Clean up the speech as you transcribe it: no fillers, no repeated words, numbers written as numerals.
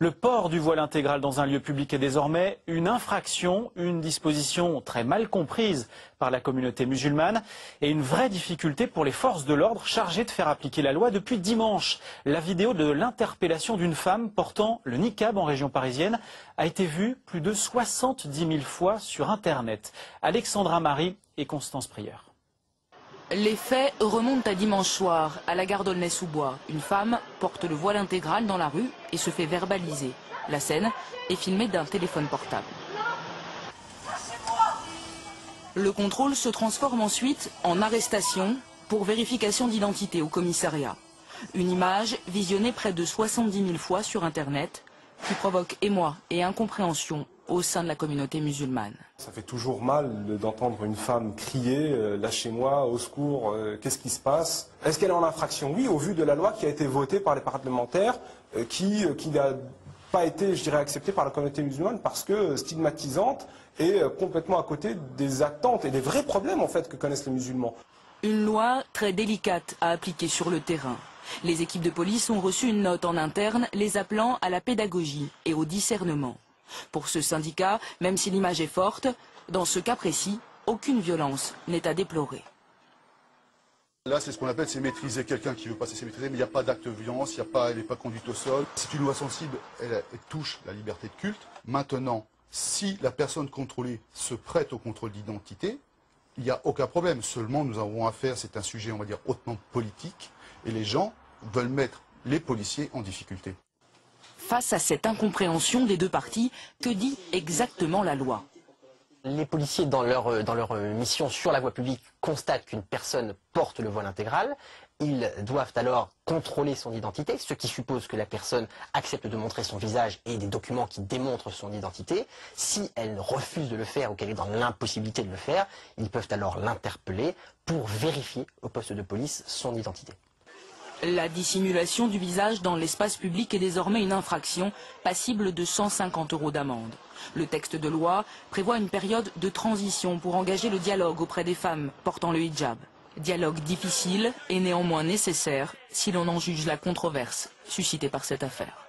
Le port du voile intégral dans un lieu public est désormais une infraction, une disposition très mal comprise par la communauté musulmane et une vraie difficulté pour les forces de l'ordre chargées de faire appliquer la loi depuis dimanche. La vidéo de l'interpellation d'une femme portant le niqab en région parisienne a été vue plus de 70 000 fois sur Internet. Alexandra Marie et Constance Prieur. Les faits remontent à dimanche soir, à la gare d'Aulnay-sous-Bois. Une femme porte le voile intégral dans la rue et se fait verbaliser. La scène est filmée d'un téléphone portable. Le contrôle se transforme ensuite en arrestation pour vérification d'identité au commissariat. Une image visionnée près de 70 000 fois sur Internet qui provoque émoi et incompréhension au sein de la communauté musulmane. Ça fait toujours mal d'entendre une femme crier « lâchez-moi, au secours, qu'est-ce qui se passe ?» Est-ce qu'elle est en infraction? Oui, au vu de la loi qui a été votée par les parlementaires, qui n'a pas été, je dirais, acceptée par la communauté musulmane parce que stigmatisante et complètement à côté des attentes et des vrais problèmes en fait que connaissent les musulmans. Une loi très délicate à appliquer sur le terrain. Les équipes de police ont reçu une note en interne les appelant à la pédagogie et au discernement. Pour ce syndicat, même si l'image est forte, dans ce cas précis, aucune violence n'est à déplorer. Là, c'est ce qu'on appelle, c'est maîtriser quelqu'un qui veut pas se laisser maîtriser, mais il n'y a pas d'acte de violence, elle n'est pas conduite au sol. C'est une loi sensible, elle touche la liberté de culte. Maintenant, si la personne contrôlée se prête au contrôle d'identité, il n'y a aucun problème. Seulement, nous avons affaire, c'est un sujet, on va dire, hautement politique, et les gens veulent mettre les policiers en difficulté. Face à cette incompréhension des deux parties, que dit exactement la loi? Les policiers, dans leur mission sur la voie publique, constatent qu'une personne porte le voile intégral. Ils doivent alors contrôler son identité, ce qui suppose que la personne accepte de montrer son visage et des documents qui démontrent son identité. Si elle refuse de le faire ou qu'elle est dans l'impossibilité de le faire, ils peuvent alors l'interpeller pour vérifier au poste de police son identité. La dissimulation du visage dans l'espace public est désormais une infraction passible de 150 € d'amende. Le texte de loi prévoit une période de transition pour engager le dialogue auprès des femmes portant le hijab. Dialogue difficile et néanmoins nécessaire si l'on en juge la controverse suscitée par cette affaire.